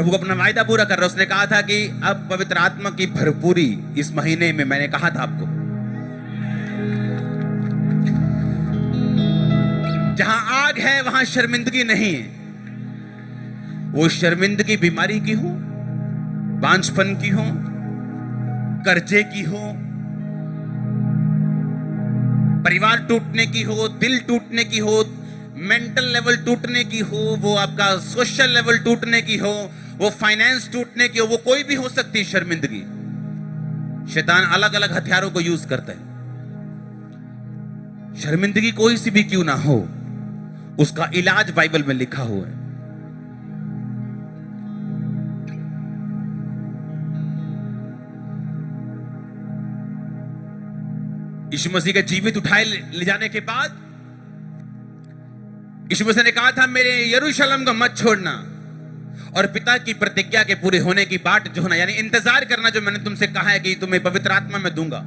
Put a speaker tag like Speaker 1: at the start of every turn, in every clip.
Speaker 1: प्रभु अपना वायदा पूरा कर रहा है। उसने कहा था कि अब पवित्र आत्मा की भरपूरी इस महीने में, मैंने कहा था आपको, जहां आग है वहां शर्मिंदगी नहीं है। वो शर्मिंदगी बीमारी की हो, बांझपन की हो, कर्जे की हो, परिवार टूटने की हो, दिल टूटने की हो, मेंटल लेवल टूटने की हो, वो आपका सोशल लेवल टूटने की हो, वो फाइनेंस टूटने की हो, वो कोई भी हो सकती है शर्मिंदगी। शैतान अलग अलग हथियारों को यूज करता है। शर्मिंदगी कोई सी भी क्यों ना हो, उसका इलाज बाइबल में लिखा हुआ है। यीशु मसीह के जीवित उठाए ले जाने के बाद यीशु मसीह ने कहा था, मेरे यरूशलेम को मत छोड़ना और पिता की प्रतिज्ञा के पूरे होने की बाट जो होना, यानी इंतजार करना, जो मैंने तुमसे कहा है कि तुम्हें पवित्र आत्मा में दूंगा।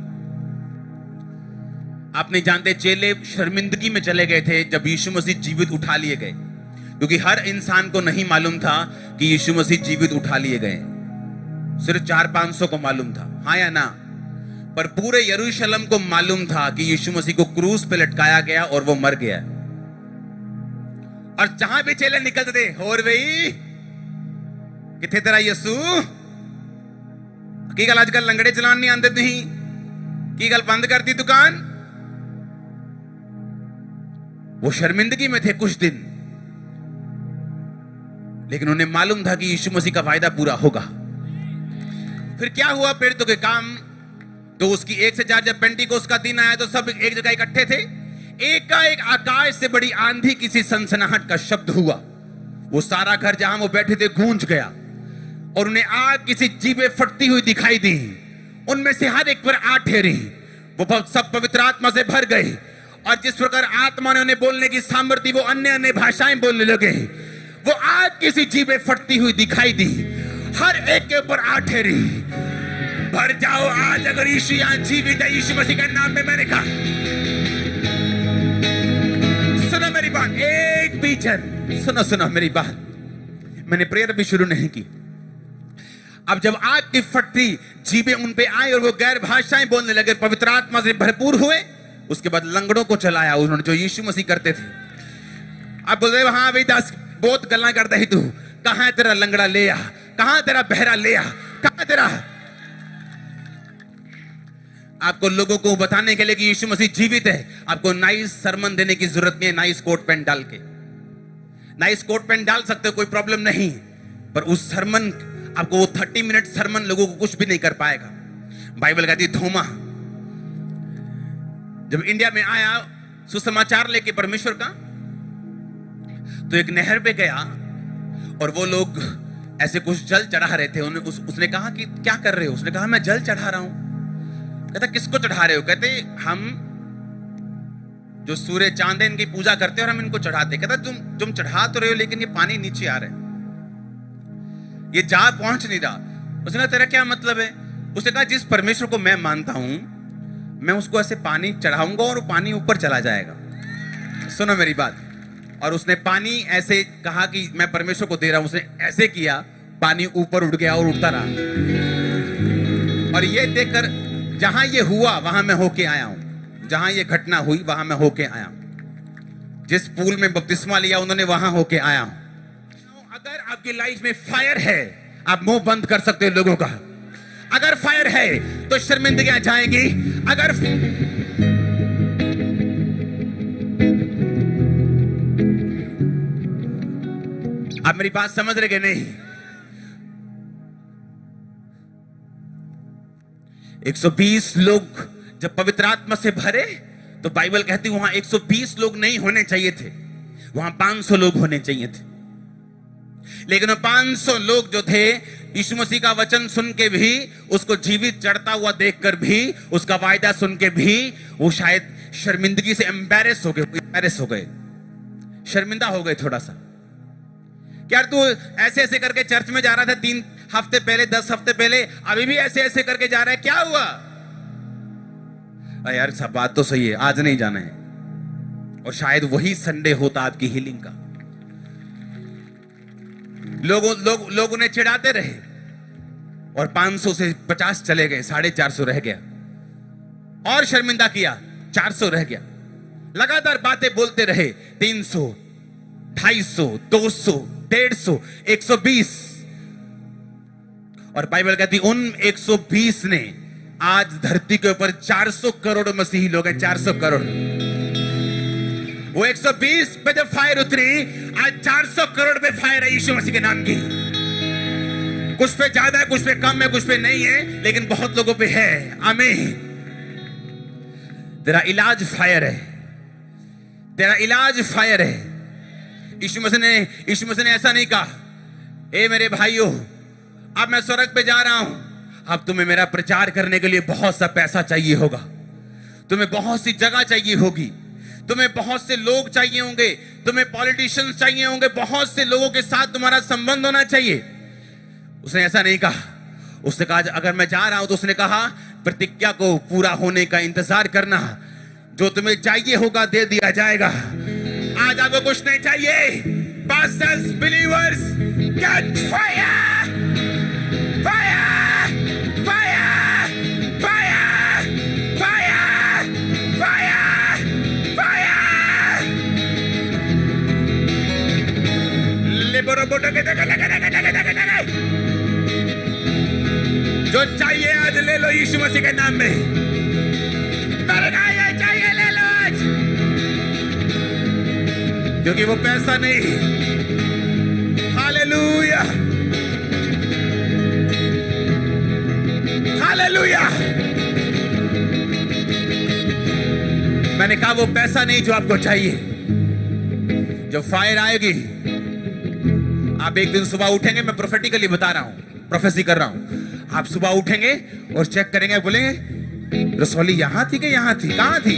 Speaker 1: आप नहीं जानते, चेले शर्मिंदगी में चले गए थे जब यीशु मसीह जीवित उठा लिए गए, क्योंकि हर इंसान को नहीं मालूम था कि यीशु मसीह जीवित उठा लिए गए। सिर्फ 400-500 को मालूम था, हाँ या ना? पर पूरे यरूशलेम को मालूम था कि यीशु मसीह को क्रूस पे लटकाया गया और वो मर गया। और जहां भी चेले निकलते थे, और भाई किथे तेरा यीशु की गल आजकल लंगड़े चलान नहीं आते तुही की गल बंद कर दी दुकान। वो शर्मिंदगी में थे कुछ दिन, लेकिन उन्हें मालूम था कि यीशु मसीह का वायदा पूरा होगा। फिर क्या हुआ? प्रेरितों के काम, तो उसकी 1 से 4 जब पेंटिकोस्त का दिन आया तो सब एक जगह इकट्ठे थे। एकाएक आकाश से बड़ी आंधी, किसी सनसनाहट का शब्द हुआ। वो सारा घर जहां वो बैठे थे गूंज गया और उन्हें आग किसी जीभे फटती हुई दिखाई दी। उनमें से हर एक पर आ ठहरी। वो सब पवित्र आत्मा से भर गए और जिस प्रकार आत्मा ने उन्हें बोलने की सामर्थ्य, वो अन्य अन्य भाषाएं बोलने लगे। वो आग किसी जीभे फटती हुई दिखाई दी, हर एक के ऊपर आ ठहरी। भर जाओ आज, अगर यीशु यहां जीवित है, यीशु मसीह के नाम में मैंने कहा। सुनो मेरी बात, एक भी जन सुनो मेरी बात। मैंने प्रेयर भी शुरू नहीं की। अब जब आग की फटती जीभें उन पे आई और वो गैर भाषाएं बोलने लगे, पवित्र आत्मा से भरपूर हुए, उसके बाद लंगड़ों को चलाया उन्होंने, जो यीशु मसीह करते थे। अब बोल रहे, हाँ भाई 10 बहुत गल्ला करता ही तू, कहां तेरा लंगड़ा ले आ, कहां तेरा बहरा ले आ, कहां तेरा। आपको लोगों को बताने के लिए कि यीशु मसीह जीवित है, आपको नाइस सरमन देने की जरूरत नहीं है। नाइस कोट पैंट डाल के, नाइस कोट पैंट डाल सकते हो, कोई प्रॉब्लम नहीं, पर उस सरमन, आपको वो 30 मिनट सरमन लोगों को कुछ भी नहीं कर पाएगा। बाइबल कहती है, थोमा जब इंडिया में आया सुसमाचार लेके परमेश्वर का, तो एक नहर पे गया और वो लोग ऐसे कुछ जल चढ़ा रहे थे। उसने कहा कि क्या कर रहे हो? उसने कहा मैं जल चढ़ा रहा हूं। कहता किसको चढ़ा रहे हो? कहते हम जो सूर्य चांद है इनकी पूजा करते हैं और हम इनको चढ़ाते। कहता तुम चढ़ा तो रहे हो, लेकिन ये पानी नीचे आ रहा है, ये जा पहुंच नहीं रहा। उसने कहा तेरा क्या मतलब है? उसने कहा जिस परमेश्वर को मैं मानता हूं, मैं उसको ऐसे पानी चढ़ाऊंगा और पानी ऊपर चला जाएगा। सुनो मेरी बात। और उसने पानी ऐसे कहा कि मैं परमेश्वर को दे रहा हूं, उसने ऐसे किया, पानी ऊपर उठ गया और उठता रहा। और ये देखकर जहां ये हुआ वहां मैं होके आया हूं, जहां ये घटना हुई वहां मैं होके आया हूं। जिस पूल में बपतिस्मा लिया उन्होंने, वहां होके आया हूं। अगर आपकी लाइफ में फायर है, आप मुंह बंद कर सकते हो लोगों का। अगर फायर है तो शर्मिंदगियां जाएंगी। अगर आप मेरी बात समझ रहे कि नहीं? 120 लोग जब पवित्र आत्मा से भरे, तो बाइबल कहती वहां 120 लोग नहीं होने चाहिए थे, वहां 500 लोग होने चाहिए थे। लेकिन वो 500 लोग जो थे, यीशु मसीह का वचन सुन के भी, उसको जीवित चढ़ता हुआ देखकर भी, उसका वायदा सुन के भी, वो शायद शर्मिंदगी से एम्बैरेस हो गए, शर्मिंदा हो गए थोड़ा सा। क्या तू ऐसे ऐसे करके चर्च में जा रहा था 3 हफ्ते पहले, 10 हफ्ते पहले, अभी भी ऐसे ऐसे करके जा रहा है, क्या हुआ? यार सब बात तो सही है, आज नहीं जाना है। और शायद वही संडे होता आपकी हीलिंग का। लोग उन्हें चिढ़ाते रहे और 500 से 50 चले गए, 450 रह गया। और शर्मिंदा किया, 400 रह गया। लगातार बातें बोलते रहे, 300, 250, 200, 150, 120। और बाइबल कहती उन 120 ने आज धरती के ऊपर 400 करोड़ मसीही लोग हैं, 400 करोड़। वो 120 पे जब फायर उतरी, आज 400 करोड़ पे फायर है यीशु मसीह के नाम की। कुछ पे ज्यादा है, कुछ पे कम है, कुछ पे नहीं है, लेकिन बहुत लोगों पे है। आमीन। तेरा इलाज फायर है, तेरा इलाज फायर है। यीशु मसीह ने ऐसा नहीं कहा, ए मेरे भाइयों, अब मैं स्वर्ग पे जा रहा हूं, अब तुम्हें मेरा प्रचार करने के लिए बहुत सा पैसा चाहिए होगा, तुम्हें बहुत सी जगह चाहिए होगी, तुम्हें बहुत से लोग चाहिए होंगे, तुम्हें पॉलिटिशियंस चाहिए होंगे, बहुत से लोगों के साथ तुम्हारा संबंध होना चाहिए। उसने ऐसा नहीं कहा। उसने कहा अगर मैं जा रहा हूं, तो उसने कहा प्रतिज्ञा को पूरा होने का इंतजार करना, जो तुम्हें चाहिए होगा दे दिया जाएगा। आज आपको कुछ नहीं चाहिए, pastors, believers, get fire, fire, fire, fire, fire, fire, fire. लिबरो बोटो के जो चाहिए आज ले लो यीशु मसीह के नाम में। मेरे को ये चाहिए, ले लो आज, क्योंकि वो पैसा नहीं। Hallelujah, hallelujah. मैंने कहा वो पैसा नहीं जो आपको चाहिए। जब फायर आएगी, आप एक दिन सुबह उठेंगे, मैं प्रोफेटिकली बता रहा हूं, प्रोफेसी कर रहा हूं। आप सुबह उठेंगे और चेक करेंगे, बोलेंगे रसौली यहां थी कि यहां थी, कहां थी?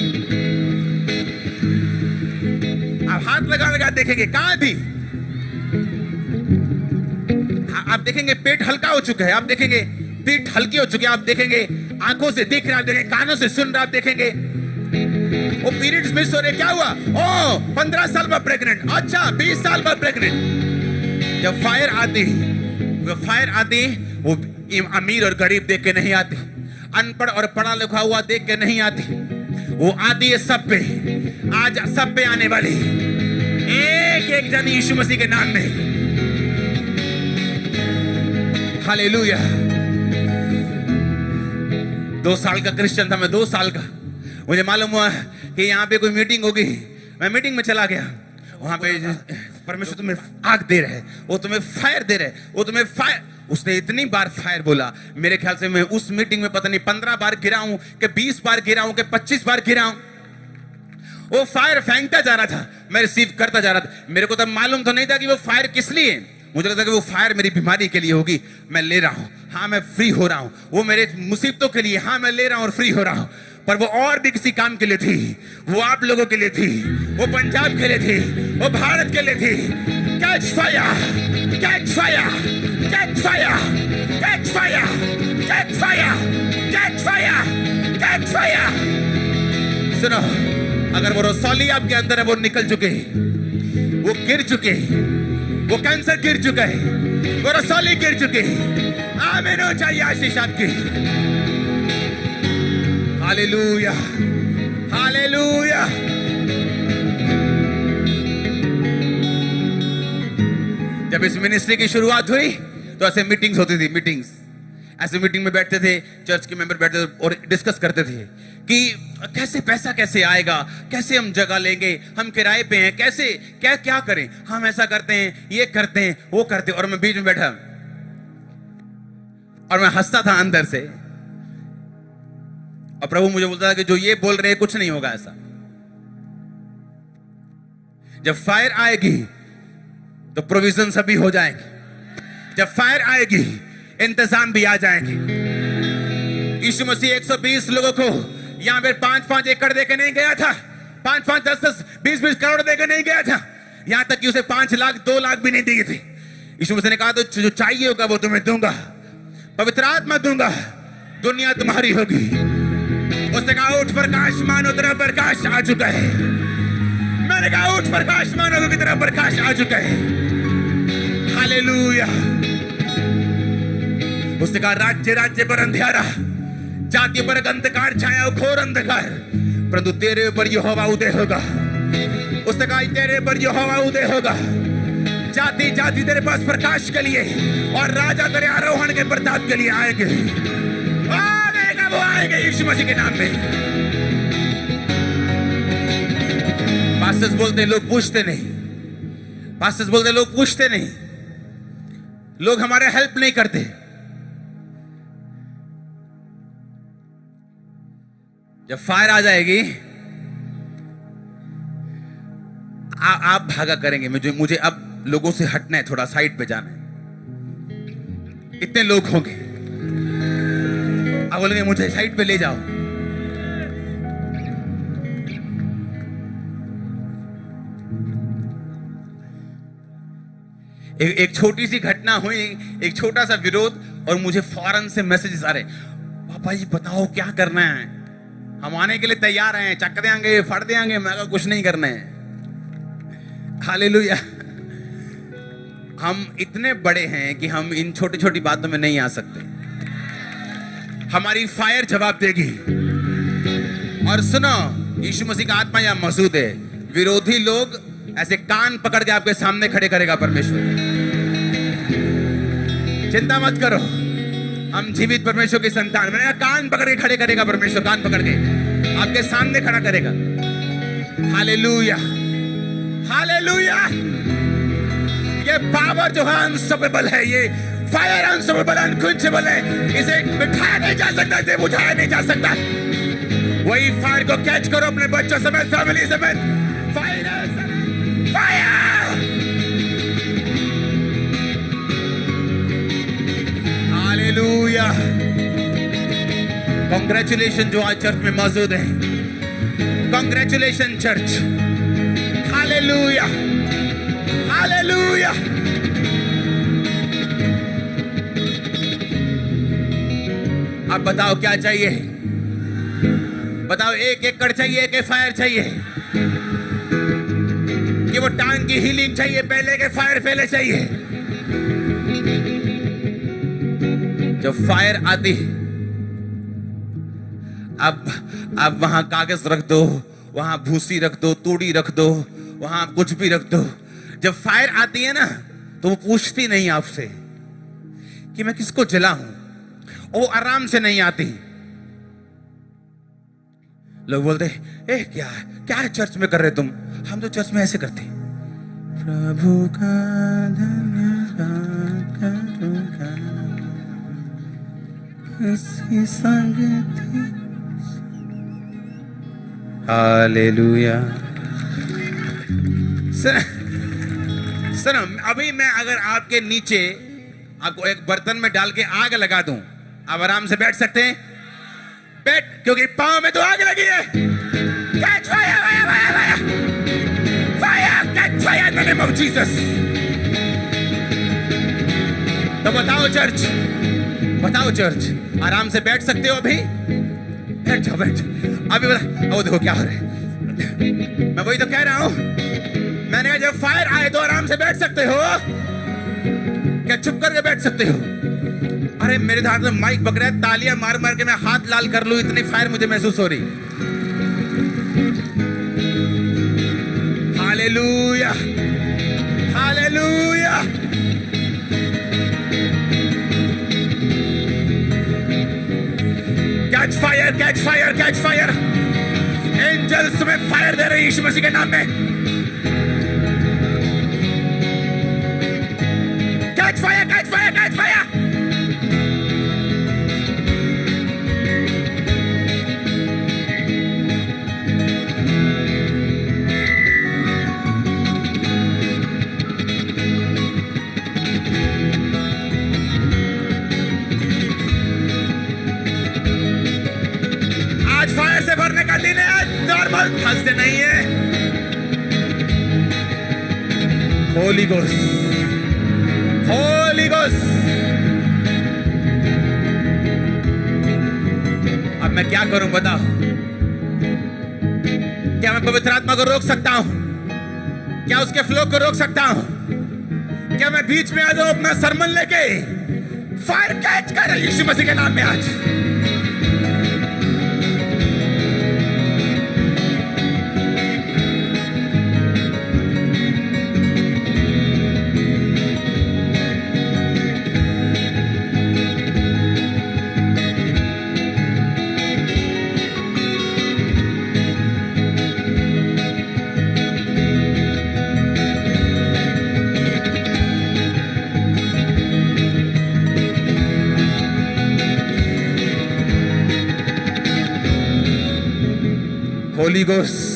Speaker 1: आप हाथ लगा लगा देखेंगे कहां थी। आप देखेंगे पेट हल्का हो चुका है, आप देखेंगे पीठ हल्की हो चुकी है, आप देखेंगे आंखों से दिख रहा है, आप देखेंगे कानों से सुन रहा, आप देखेंगे वो पीरियड्स मिस हो रहे। क्या हुआ? ओ 15 साल में प्रेग्नेंट, अच्छा 20 साल में प्रेग्नेंट। जब फायर आती, वो अमीर और गरीब देख के नहीं आती, अनपढ़ और पढ़ा लिखा हुआ देख के नहीं आती, वो आती है सब पे। आज सब पे आने वाली एक एक जन यीशु मसीह के नाम में। हालेलुया। 2 साल का क्रिश्चियन था मैं, 2 साल का। मुझे मालूम हुआ कि यहाँ पे कोई मीटिंग होगी, मैं मीटिंग में चला गया। वहां पे परमेश्वर तुम्हें आग दे रहे, वो तुम्हें फायर दे रहे, वो तुम्हें फायर। उसने इतनी बार फायर बोला, मेरे ख्याल से मैं उस मीटिंग में पता नहीं 15 बार गिरा हूं कि 20 बार गिरा हूं कि 25 बार गिरा हूं। वो फायर फेंकता जा रहा था, मैं रिसीव करता जा रहा था। मेरे को तब मालूम तो नहीं था कि वो फायर किस लिए। मुझे लगता कि वो फायर मेरी बीमारी के लिए होगी, मैं ले रहा हूं, हाँ मैं फ्री हो रहा हूं। वो मेरे मुसीबतों के लिए, हाँ मैं ले रहा हूं और फ्री हो रहा हूं। पर वो और भी किसी काम के लिए थी, वो आप लोगों के लिए थी, वो पंजाब के लिए थी, वो भारत के लिए थी। Catch fire, catch fire, catch fire, catch fire, catch fire, catch fire, catch fire. सुनो, अगर वो रसौली आपके अंदर है, वो निकल चुके, वो गिर चुके, वो कैंसर गिर चुका है, वो रसौली गिर चुके। आमीन हो चाहिए आशीष आपकी। Hallelujah, hallelujah. जब इस मिनिस्ट्री की शुरुआत हुई तो ऐसे मीटिंग्स होती थी, मीटिंग्स ऐसे मीटिंग में बैठते थे, चर्च के मेंबर बैठते थे और डिस्कस करते थे कि कैसे पैसा कैसे आएगा, कैसे हम जगह लेंगे, हम किराए पे हैं, कैसे क्या क्या करें, हम ऐसा करते हैं, ये करते हैं, वो करते हैं। और मैं बीच में बैठा और मैं हंसता था अंदर से, और प्रभु मुझे बोलता था कि जो ये बोल रहे हैं कुछ नहीं होगा ऐसा। जब फायर आएगी तो प्रोविजन सभी हो जाएंगे, जब फायर आएगी इंतजाम भी आ जाएंगे। यीशु मसीह 120 लोगों को यहां पे 5-5 एकड़ देके नहीं गया था, 5-5, 10-10, 20-20 करोड़ देके नहीं गया था, यहां तक कि उसे 5 लाख 2 लाख भी नहीं दिए थे। यीशु मसीह ने कहा तो जो चाहिए होगा वो तुम्हें दूंगा, पवित्र आत्मा दूंगा, दुनिया तुम्हारी होगी। उसने कहा उठ प्रकाश मानो, तेरा प्रकाश आ चुका है। मैंने कहा उठ प्रकाश मानो की तरह प्रकाश आ चुका है। हालेलुया। उसने कहा राज्य राज्य पर अंधियारा, जाति पर अंधकार छाया, घोर अंधकार, परंतु तेरे ऊपर यहोवा उदय होगा। उसने कहा तेरे ऊपर यहोवा उदय होगा। जाति जाति तेरे पास प्रकाश के लिए और राजा तेरे आरोहण के प्रताप के लिए आएंगे। आएगा वो आएंगे यीशु मसीह के नाम में। पास्टर्स बोलते हैं लोग पूछते नहीं, पास्टर्स बोलते लोग पूछते नहीं, लोग हमारे हेल्प नहीं करते। जब फायर आ जाएगी आप भागा करेंगे। मुझे अब लोगों से हटना है, थोड़ा साइड पे जाना है। इतने लोग होंगे, अब बोलेंगे मुझे साइड पे ले जाओ। एक छोटी सी घटना हुई, एक छोटा सा विरोध, और मुझे फौरन से मैसेजेस आ रहे, पापा जी बताओ क्या करना है, हम आने के लिए तैयार हैं, चक देंगे, फट देंगे। मैं कुछ नहीं करना है। हालेलुया। हम इतने बड़े हैं कि हम इन छोटी छोटी बातों में नहीं आ सकते। हमारी फायर जवाब देगी। और सुनो, यीशु मसीह का आत्मा यहां मौजूद है। विरोधी लोग ऐसे कान पकड़ के आपके सामने खड़े करेगा परमेश्वर। चिंता मत करो, हम जीवित परमेश्वर की संतान। मैंने कान पकड़ के खड़े करेगा परमेश्वर, कान पकड़ के आपके सामने खड़ा करेगा। Hallelujah, hallelujah. ये पावर जो है अनस्टॉपेबल है, ये फायर अनस्टॉपेबल, अनक्वेंचेबल है। इसे मिटाया नहीं जा सकता, इसे बुझाया नहीं जा सकता। वही फायर को कैच करो अपने बच्चों समेत, फैमिली समेत। Fire, fire. हालेलुया। कांग्रेचुलेशन जो आज चर्च में मौजूद है, कांग्रेचुलेशन चर्च। Hallelujah, hallelujah. अब बताओ क्या चाहिए? बताओ, एक एकड़ चाहिए, एक फायर चाहिए? कि वो टांग की हीलिंग चाहिए पहले के फायर पहले चाहिए? जब फायर आती, अब वहां कागज रख दो, वहां भूसी रख दो, तूड़ी रख दो, वहां कुछ भी रख दो। जब फायर आती है ना, तो वो पूछती नहीं आपसे कि मैं किसको जलाऊं। वो आराम से नहीं आती। लोग बोलते ए क्या क्या चर्च में कर रहे तुम? हम तो चर्च में ऐसे करते, प्रभु का धन्यवाद करूंगा, इसकी संगति। हालेलुया। सुनो, अभी मैं अगर आपके नीचे आपको एक बर्तन में डाल के आग लगा दूं, आप आराम से बैठ सकते हैं? बैठ, क्योंकि पांव में तो आग लगी है। Catch fire, fire, fire, fire, catch fire in the name of Jesus. तो बताओ चर्च, बताओ चर्च, आराम से बैठ सकते हो अभी? बैठ जाओ, बैठ। अभी बता, ओ देखो क्या हो रहा है। मैं वही तो कह रहा हूं, मैंने कहा जब फायर आए तो आराम से बैठ सकते हो, क्या चुप करके बैठ सकते हो? अरे मेरे हाथ में माइक पकड़ा है, तालियां मार मार के मैं हाथ लाल कर लूं, इतनी फायर मुझे महसूस हो रही। Hallelujah, hallelujah. Catch fire, catch fire, catch fire. Angels तुम्हें फायर दे रहे हैं यीशु मसीह के नाम में। Catch fire, catch fire, catch fire. आज फायर से भरने का दिन है, नॉर्मल हंसते नहीं है। Holy ghost, holy ghost. अब मैं क्या करूं बताओ? क्या मैं पवित्र आत्मा को रोक सकता हूं? क्या उसके फ्लो को रोक सकता हूं? क्या मैं बीच में आ जाऊं अपना सरमन लेके? फायर कैच कर यीशु मसीह के नाम में आज। Holy Ghost,